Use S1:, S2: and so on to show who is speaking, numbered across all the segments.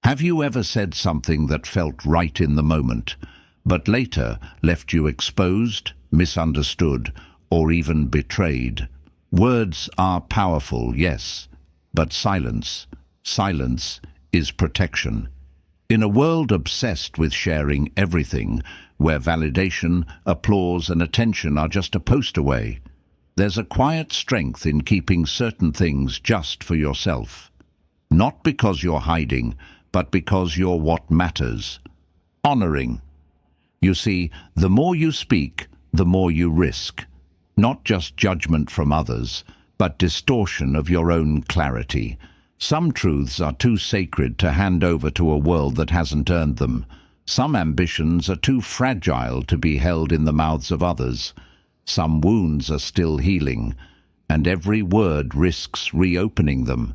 S1: Have you ever said something that felt right in the moment, but later left you exposed, misunderstood, or even betrayed? Words are powerful, yes, but silence is protection. In a world obsessed with sharing everything, where validation, applause, and attention are just a post away, there's a quiet strength in keeping certain things just for yourself. Not because you're hiding, but because you're what matters. Honoring. You see, the more you speak, the more you risk. Not just judgment from others, but distortion of your own clarity. Some truths are too sacred to hand over to a world that hasn't earned them. Some ambitions are too fragile to be held in the mouths of others. Some wounds are still healing, and every word risks reopening them.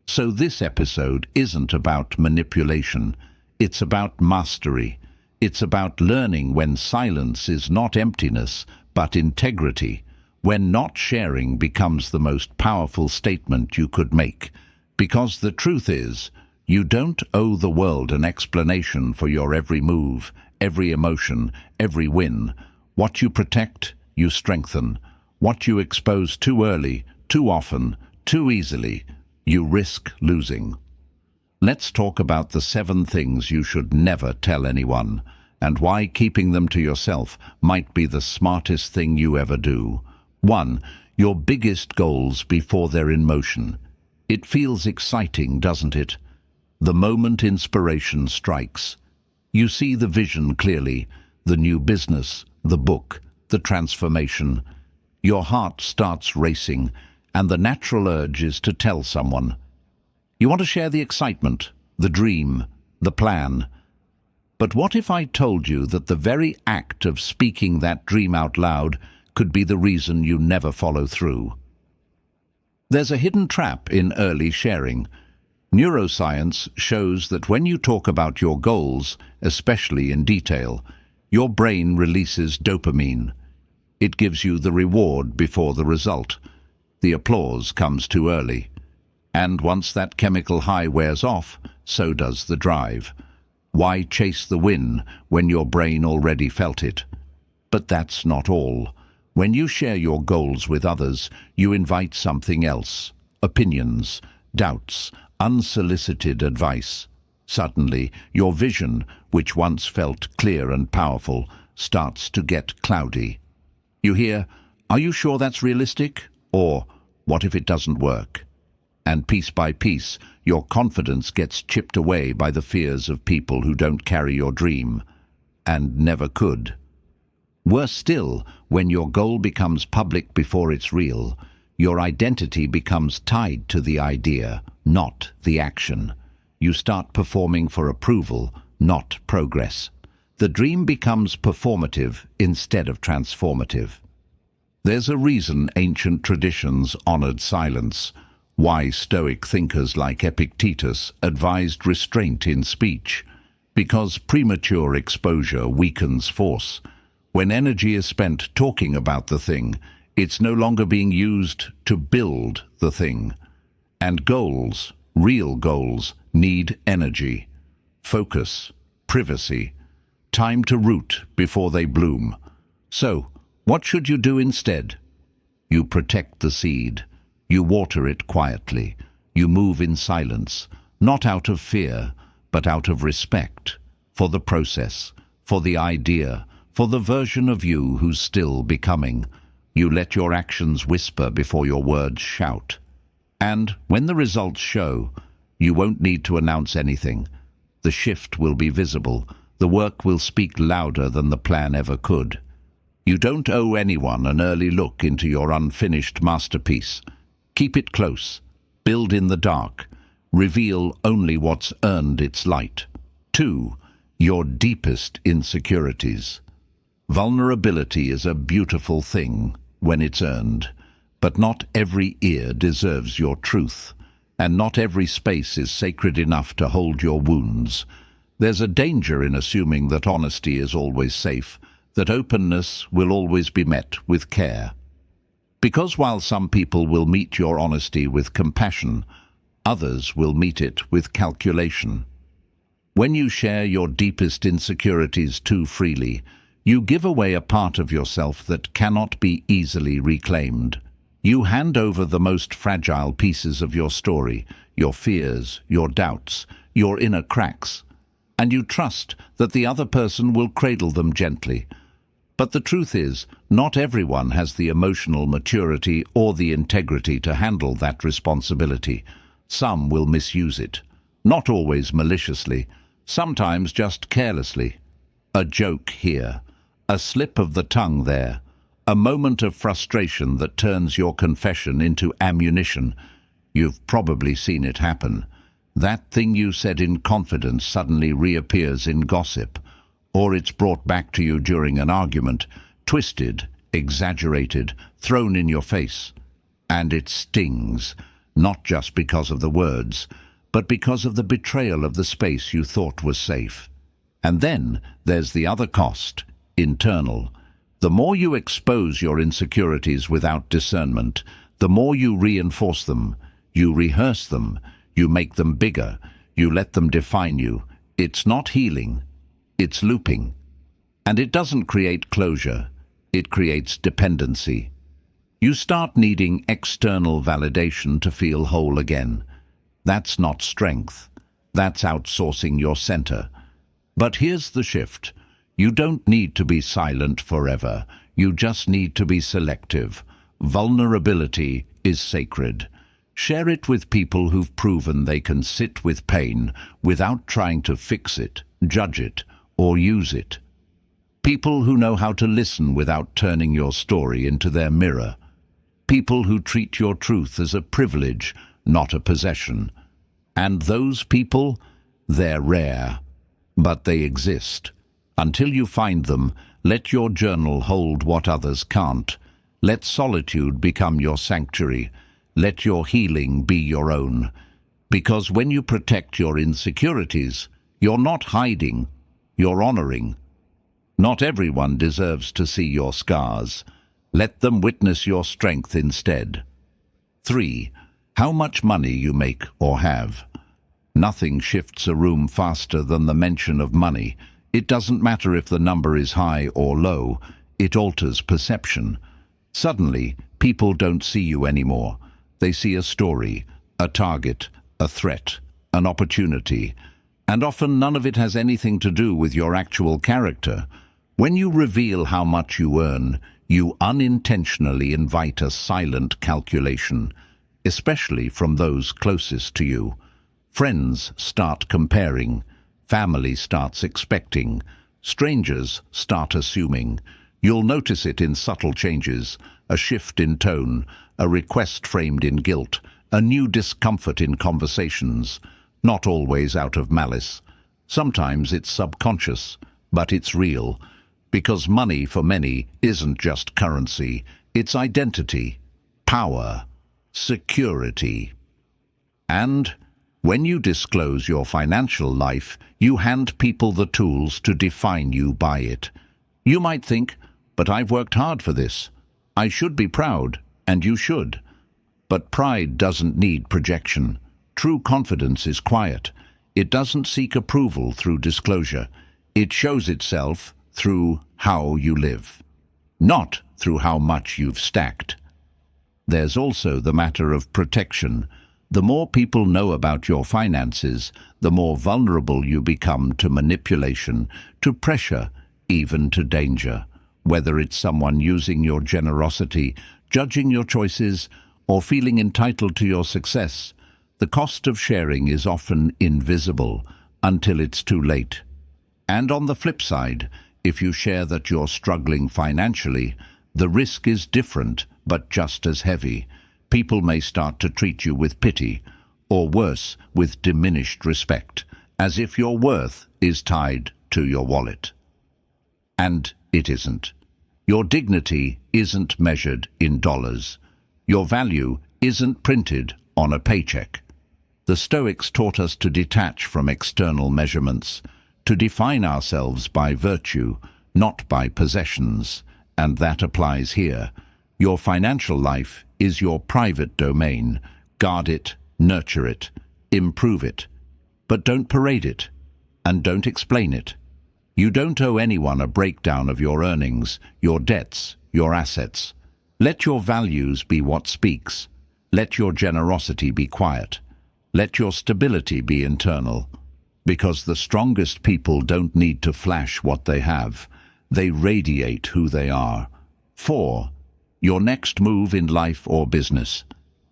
S1: So this episode isn't about manipulation. It's about mastery. It's about learning when silence is not emptiness, but integrity. When not sharing becomes the most powerful statement you could make. Because the truth is, you don't owe the world an explanation for your every move, every emotion, every win. What you protect, you strengthen. What you expose too early, too often, too easily, you risk losing. Let's talk about the 7 things you should never tell anyone, and why keeping them to yourself might be the smartest thing you ever do. 1. Your biggest goals before they're in motion. It feels exciting, doesn't it? The moment inspiration strikes. You see the vision clearly, the new business, the book, the transformation. Your heart starts racing, and the natural urge is to tell someone. You want to share the excitement, the dream, the plan. But what if I told you that the very act of speaking that dream out loud could be the reason you never follow through? There's a hidden trap in early sharing. Neuroscience shows that when you talk about your goals, especially in detail, your brain releases dopamine. It gives you the reward before the result. The applause comes too early. And once that chemical high wears off, so does the drive. Why chase the win when your brain already felt it? But that's not all. When you share your goals with others, you invite something else. Opinions, doubts, unsolicited advice. Suddenly, your vision, which once felt clear and powerful, starts to get cloudy. You hear, "Are you sure that's realistic?" Or, "What if it doesn't work?" And piece by piece, your confidence gets chipped away by the fears of people who don't carry your dream, and never could. Worse still, when your goal becomes public before it's real, your identity becomes tied to the idea, not the action. You start performing for approval, not progress. The dream becomes performative instead of transformative. There's a reason ancient traditions honored silence, why Stoic thinkers like Epictetus advised restraint in speech, because premature exposure weakens force. When energy is spent talking about the thing, it's no longer being used to build the thing. And goals, real goals, need energy, focus, privacy, time to root before they bloom. So, what should you do instead? You protect the seed. You water it quietly. You move in silence, not out of fear, but out of respect for the process, for the idea, for the version of you who's still becoming. You let your actions whisper before your words shout. And when the results show, you won't need to announce anything. The shift will be visible. The work will speak louder than the plan ever could. You don't owe anyone an early look into your unfinished masterpiece. Keep it close. Build in the dark. Reveal only what's earned its light. 2. Your deepest insecurities. Vulnerability is a beautiful thing when it's earned, but not every ear deserves your truth, and not every space is sacred enough to hold your wounds. There's a danger in assuming that honesty is always safe, that openness will always be met with care. Because while some people will meet your honesty with compassion, others will meet it with calculation. When you share your deepest insecurities too freely, you give away a part of yourself that cannot be easily reclaimed. You hand over the most fragile pieces of your story, your fears, your doubts, your inner cracks, and you trust that the other person will cradle them gently. But the truth is, not everyone has the emotional maturity or the integrity to handle that responsibility. Some will misuse it, not always maliciously, sometimes just carelessly. A joke here, a slip of the tongue there, a moment of frustration that turns your confession into ammunition. You've probably seen it happen. That thing you said in confidence suddenly reappears in gossip, or it's brought back to you during an argument, twisted, exaggerated, thrown in your face. And it stings, not just because of the words, but because of the betrayal of the space you thought was safe. And then there's the other cost, internal. The more you expose your insecurities without discernment, the more you reinforce them, you rehearse them, you make them bigger, you let them define you. It's not healing, it's looping. And it doesn't create closure, it creates dependency. You start needing external validation to feel whole again. That's not strength, that's outsourcing your center. But here's the shift. You don't need to be silent forever, you just need to be selective. Vulnerability is sacred. Share it with people who've proven they can sit with pain without trying to fix it, judge it, or use it. People who know how to listen without turning your story into their mirror. People who treat your truth as a privilege, not a possession. And those people, they're rare, but they exist. Until you find them, let your journal hold what others can't. Let solitude become your sanctuary. Let your healing be your own. Because when you protect your insecurities, you're not hiding, you're honoring. Not everyone deserves to see your scars. Let them witness your strength instead. 3. How much money you make or have. Nothing shifts a room faster than the mention of money. It doesn't matter if the number is high or low, it alters perception. Suddenly, people don't see you anymore. They see a story, a target, a threat, an opportunity, and often none of it has anything to do with your actual character. When you reveal how much you earn, you unintentionally invite a silent calculation, especially from those closest to you. Friends start comparing, family starts expecting, strangers start assuming. You'll notice it in subtle changes, a shift in tone, a request framed in guilt, a new discomfort in conversations, not always out of malice. Sometimes it's subconscious, but it's real, because money for many isn't just currency, it's identity, power, security. And when you disclose your financial life, you hand people the tools to define you by it. You might think, but I've worked hard for this. I should be proud, and you should. But pride doesn't need projection. True confidence is quiet. It doesn't seek approval through disclosure. It shows itself through how you live, not through how much you've stacked. There's also the matter of protection. The more people know about your finances, the more vulnerable you become to manipulation, to pressure, even to danger. Whether it's someone using your generosity, judging your choices, or feeling entitled to your success, the cost of sharing is often invisible until it's too late. And on the flip side, if you share that you're struggling financially, the risk is different but just as heavy. People may start to treat you with pity, or worse, with diminished respect, as if your worth is tied to your wallet. And it isn't. Your dignity isn't measured in dollars. Your value isn't printed on a paycheck. The Stoics taught us to detach from external measurements, to define ourselves by virtue, not by possessions, and that applies here. Your financial life is your private domain. Guard it, nurture it, improve it, but don't parade it. and don't explain it. You don't owe anyone a breakdown of your earnings, your debts, your assets. Let your values be what speaks. Let your generosity be quiet. Let your stability be internal. Because the strongest people don't need to flash what they have. They radiate who they are. 4. Your next move in life or business.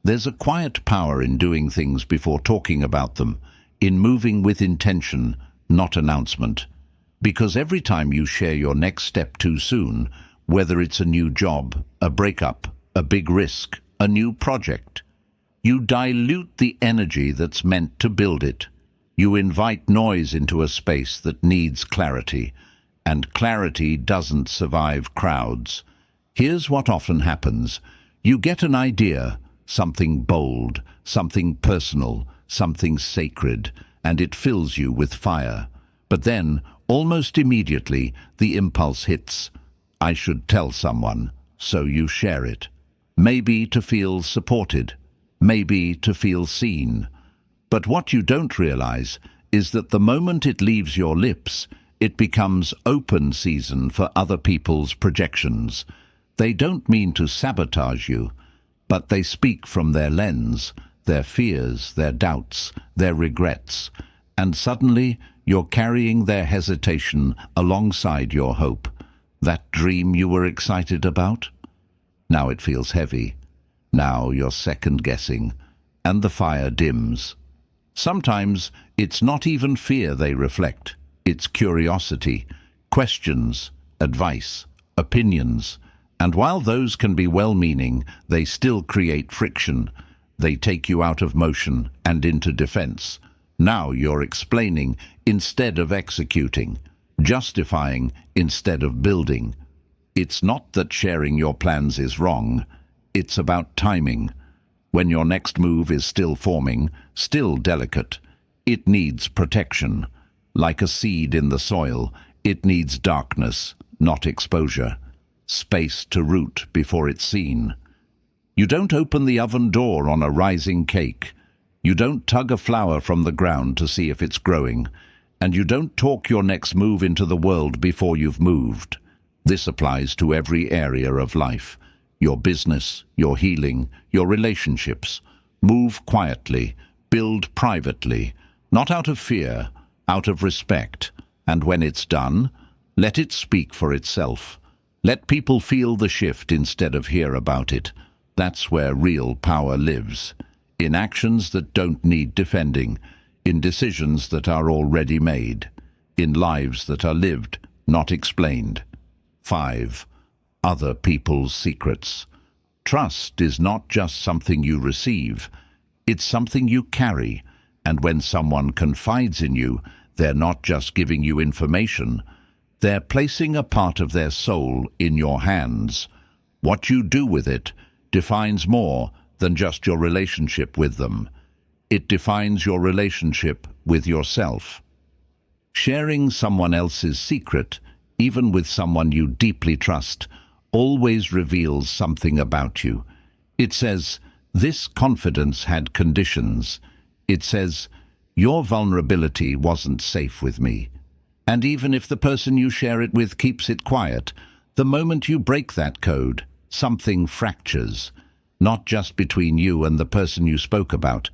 S1: There's a quiet power in doing things before talking about them, in moving with intention, not announcement. Because every time you share your next step too soon, whether it's a new job, a breakup, a big risk, a new project, you dilute the energy that's meant to build it. You invite noise into a space that needs clarity, and clarity doesn't survive crowds. Here's what often happens. You get an idea, something bold, something personal, something sacred, and it fills you with fire. But then, almost immediately, the impulse hits. I should tell someone, so you share it. Maybe to feel supported, maybe to feel seen. But what you don't realize is that the moment it leaves your lips, it becomes open season for other people's projections. They don't mean to sabotage you, but they speak from their lens, their fears, their doubts, their regrets, and suddenly you're carrying their hesitation alongside your hope. That dream you were excited about? Now it feels heavy. Now you're second-guessing, and the fire dims. Sometimes it's not even fear they reflect. It's curiosity, questions, advice, opinions. And while those can be well-meaning, they still create friction. They take you out of motion and into defense. Now you're explaining instead of executing, justifying instead of building. It's not that sharing your plans is wrong. It's about timing. When your next move is still forming, still delicate, it needs protection. Like a seed in the soil, it needs darkness, not exposure. Space to root before it's seen. You don't open the oven door on a rising cake. You don't tug a flower from the ground to see if it's growing. And you don't talk your next move into the world before you've moved. This applies to every area of life. Your business, your healing, your relationships. Move quietly, build privately, not out of fear, out of respect. And when it's done, let it speak for itself. Let people feel the shift instead of hear about it. That's where real power lives. In actions that don't need defending. In decisions that are already made. In lives that are lived, not explained. 5. Other people's secrets. Trust is not just something you receive. It's something you carry. And when someone confides in you, they're not just giving you information. They're placing a part of their soul in your hands. What you do with it defines more than just your relationship with them. It defines your relationship with yourself. Sharing someone else's secret, even with someone you deeply trust, always reveals something about you. It says, this confidence had conditions. It says, your vulnerability wasn't safe with me. And even if the person you share it with keeps it quiet, the moment you break that code, something fractures. Not just between you and the person you spoke about,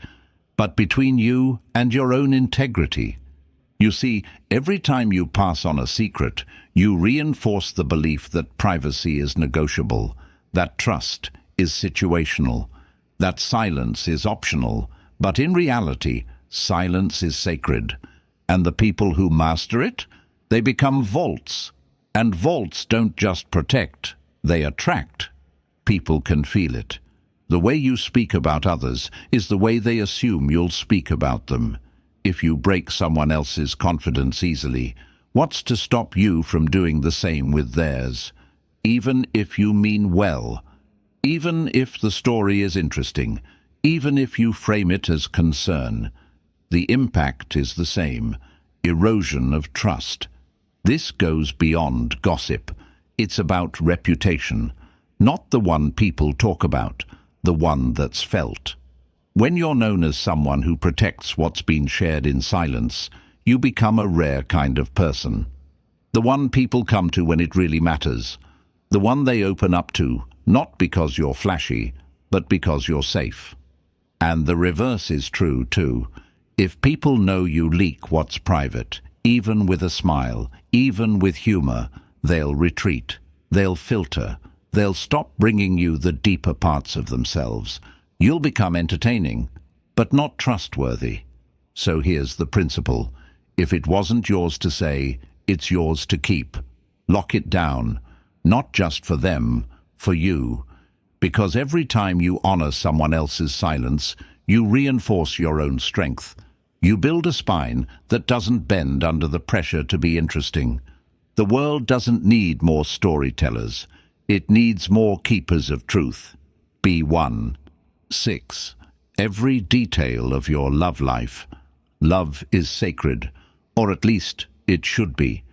S1: but between you and your own integrity. You see, every time you pass on a secret, you reinforce the belief that privacy is negotiable, that trust is situational, that silence is optional, but in reality, silence is sacred. And the people who master it, they become vaults. And vaults don't just protect, they attract. People can feel it. The way you speak about others is the way they assume you'll speak about them. If you break someone else's confidence easily, what's to stop you from doing the same with theirs? Even if you mean well, even if the story is interesting, even if you frame it as concern, the impact is the same: erosion of trust. This goes beyond gossip. It's about reputation, not the one people talk about, the one that's felt. When you're known as someone who protects what's been shared in silence, you become a rare kind of person. The one people come to when it really matters. The one they open up to, not because you're flashy, but because you're safe. And the reverse is true too. If people know you leak what's private, even with a smile, even with humor, they'll retreat, they'll filter, they'll stop bringing you the deeper parts of themselves. You'll become entertaining, but not trustworthy. So here's the principle. If it wasn't yours to say, it's yours to keep. Lock it down, not just for them, for you. Because every time you honor someone else's silence, you reinforce your own strength. You build a spine that doesn't bend under the pressure to be interesting. The world doesn't need more storytellers. It needs more keepers of truth. Be one. 6. Every detail of your love life. Love is sacred, or at least it should be.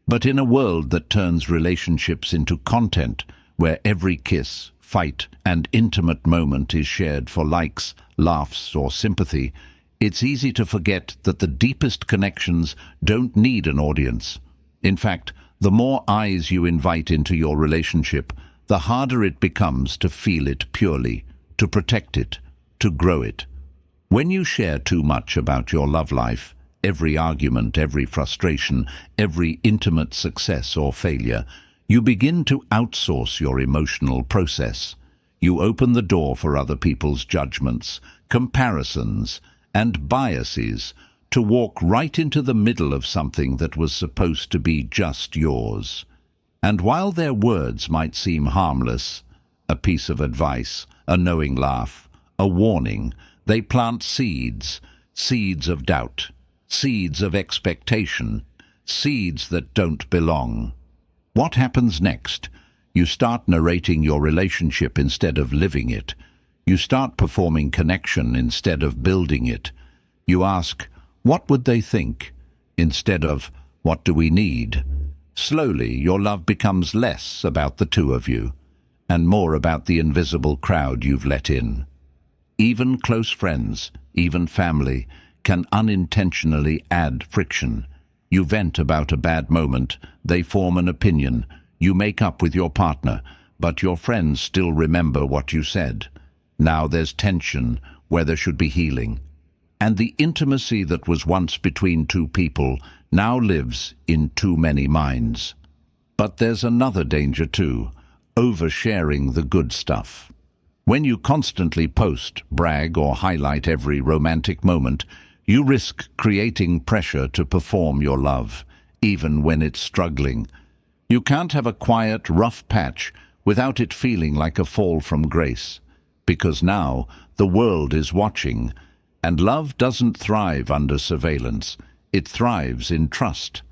S1: But in a world that turns relationships into content, where every kiss, fight, and intimate moment is shared for likes, laughs, or sympathy, it's easy to forget that the deepest connections don't need an audience. In fact, the more eyes you invite into your relationship, the harder it becomes to feel it purely, to protect it, to grow it. When you share too much about your love life, every argument, every frustration, every intimate success or failure, you begin to outsource your emotional process. You open the door for other people's judgments, comparisons, and biases to walk right into the middle of something that was supposed to be just yours. And while their words might seem harmless, a piece of advice, a knowing laugh, a warning, they plant seeds, seeds of doubt, seeds of expectation, seeds that don't belong. What happens next? You start narrating your relationship instead of living it. You start performing connection instead of building it. You ask, what would they think? Instead of, what do we need? Slowly, your love becomes less about the two of you, and more about the invisible crowd you've let in. Even close friends, even family, can unintentionally add friction. You vent about a bad moment, they form an opinion, you make up with your partner, but your friends still remember what you said. Now there's tension where there should be healing. And the intimacy that was once between two people now lives in too many minds. But there's another danger too, oversharing the good stuff. When you constantly post, brag, or highlight every romantic moment, you risk creating pressure to perform your love, even when it's struggling. You can't have a quiet, rough patch without it feeling like a fall from grace, because now the world is watching, and love doesn't thrive under surveillance. It thrives in trust,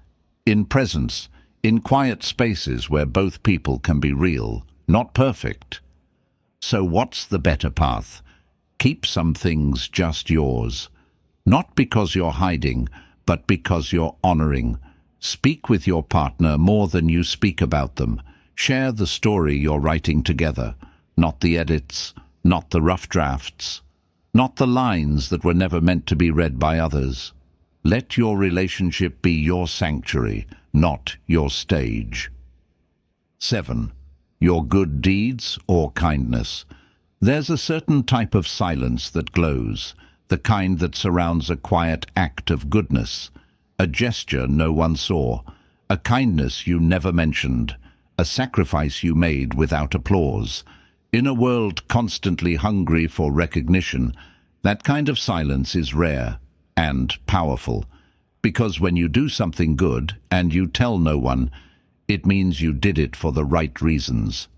S1: in presence, in quiet spaces where both people can be real, not perfect. So what's the better path? Keep some things just yours. Not because you're hiding, but because you're honoring. Speak with your partner more than you speak about them. Share the story you're writing together, not the edits, not the rough drafts, not the lines that were never meant to be read by others. Let your relationship be your sanctuary, not your stage. 7. Your good deeds or kindness. There's a certain type of silence that glows, the kind that surrounds a quiet act of goodness, a gesture no one saw, a kindness you never mentioned, a sacrifice you made without applause. In a world constantly hungry for recognition, that kind of silence is rare and powerful, because when you do something good and you tell no one, it means you did it for the right reasons.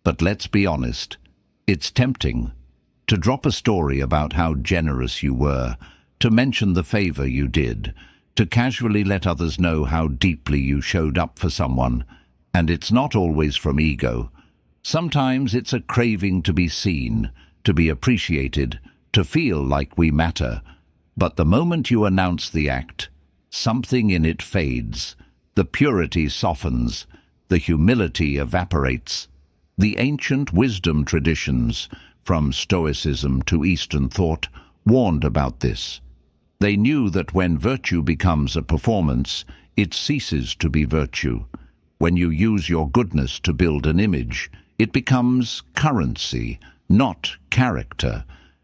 S1: But let's be honest, it's tempting to drop a story about how generous you were, to mention the favor you did, to casually let others know how deeply you showed up for someone. And it's not always from ego. Sometimes it's a craving to be seen, to be appreciated, to feel like we matter. But the moment you announce the act, something in it fades, the purity softens, the humility evaporates. The ancient wisdom traditions, from Stoicism to Eastern thought, warned about this. They knew that when virtue becomes a performance, it ceases to be virtue. When you use your goodness to build an image, it becomes currency, not character.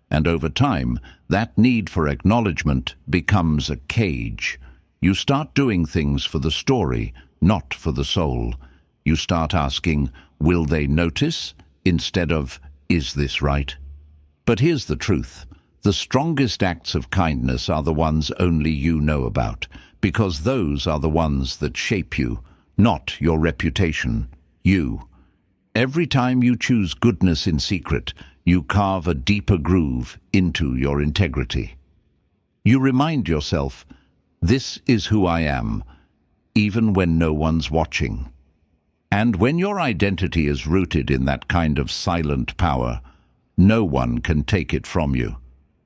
S1: And over time, that need for acknowledgement becomes a cage. You start doing things for the story, not for the soul. You start asking, will they notice? Instead of, is this right? But here's the truth. The strongest acts of kindness are the ones only you know about, because those are the ones that shape you, not your reputation, you. Every time you choose goodness in secret, you carve a deeper groove into your integrity. You remind yourself, this is who I am, even when no one's watching. And when your identity is rooted in that kind of silent power, no one can take it from you.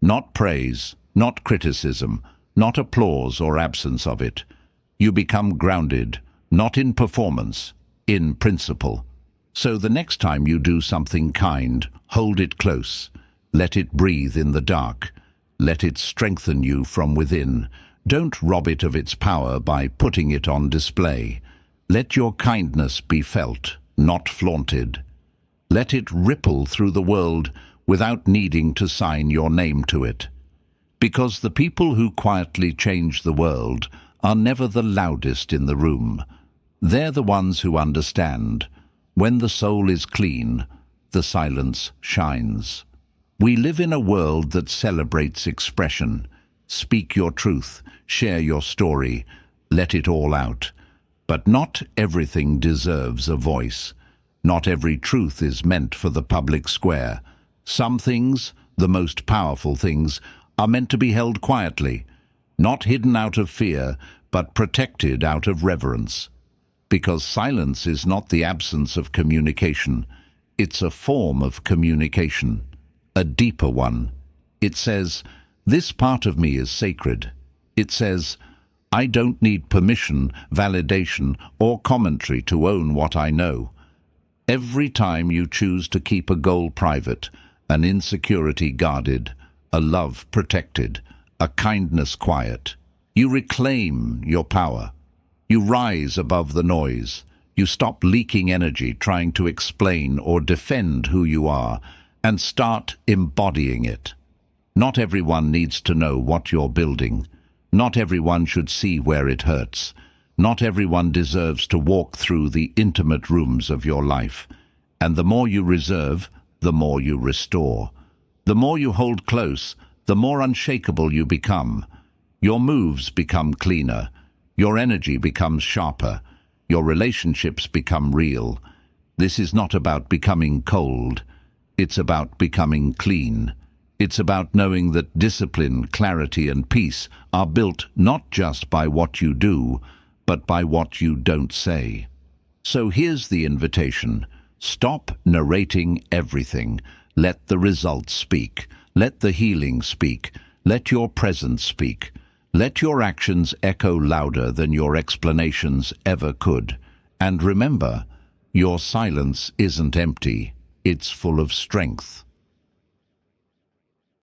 S1: Not praise, not criticism, not applause or absence of it. You become grounded, not in performance, in principle. So the next time you do something kind, hold it close. Let it breathe in the dark. Let it strengthen you from within. Don't rob it of its power by putting it on display. Let your kindness be felt, not flaunted. Let it ripple through the world without needing to sign your name to it. Because the people who quietly change the world are never the loudest in the room. They're the ones who understand. When the soul is clean, the silence shines. We live in a world that celebrates expression. Speak your truth, share your story, let it all out. But not everything deserves a voice. Not every truth is meant for the public square. Some things, the most powerful things, are meant to be held quietly, not hidden out of fear, but protected out of reverence. Because silence is not the absence of communication. It's a form of communication, a deeper one. It says, this part of me is sacred. It says, I don't need permission, validation, or commentary to own what I know. Every time you choose to keep a goal private, an insecurity guarded, a love protected, a kindness quiet, you reclaim your power. You rise above the noise. You stop leaking energy trying to explain or defend who you are and start embodying it. Not everyone needs to know what you're building. Not everyone should see where it hurts. Not everyone deserves to walk through the intimate rooms of your life. And the more you reserve, the more you restore. The more you hold close, the more unshakable you become. Your moves become cleaner. Your energy becomes sharper. Your relationships become real. This is not about becoming cold. It's about becoming clean. It's about knowing that discipline, clarity, and peace are built not just by what you do, but by what you don't say. So here's the invitation. Stop narrating everything. Let the results speak. Let the healing speak. Let your presence speak. Let your actions echo louder than your explanations ever could. And remember, your silence isn't empty. It's full of strength.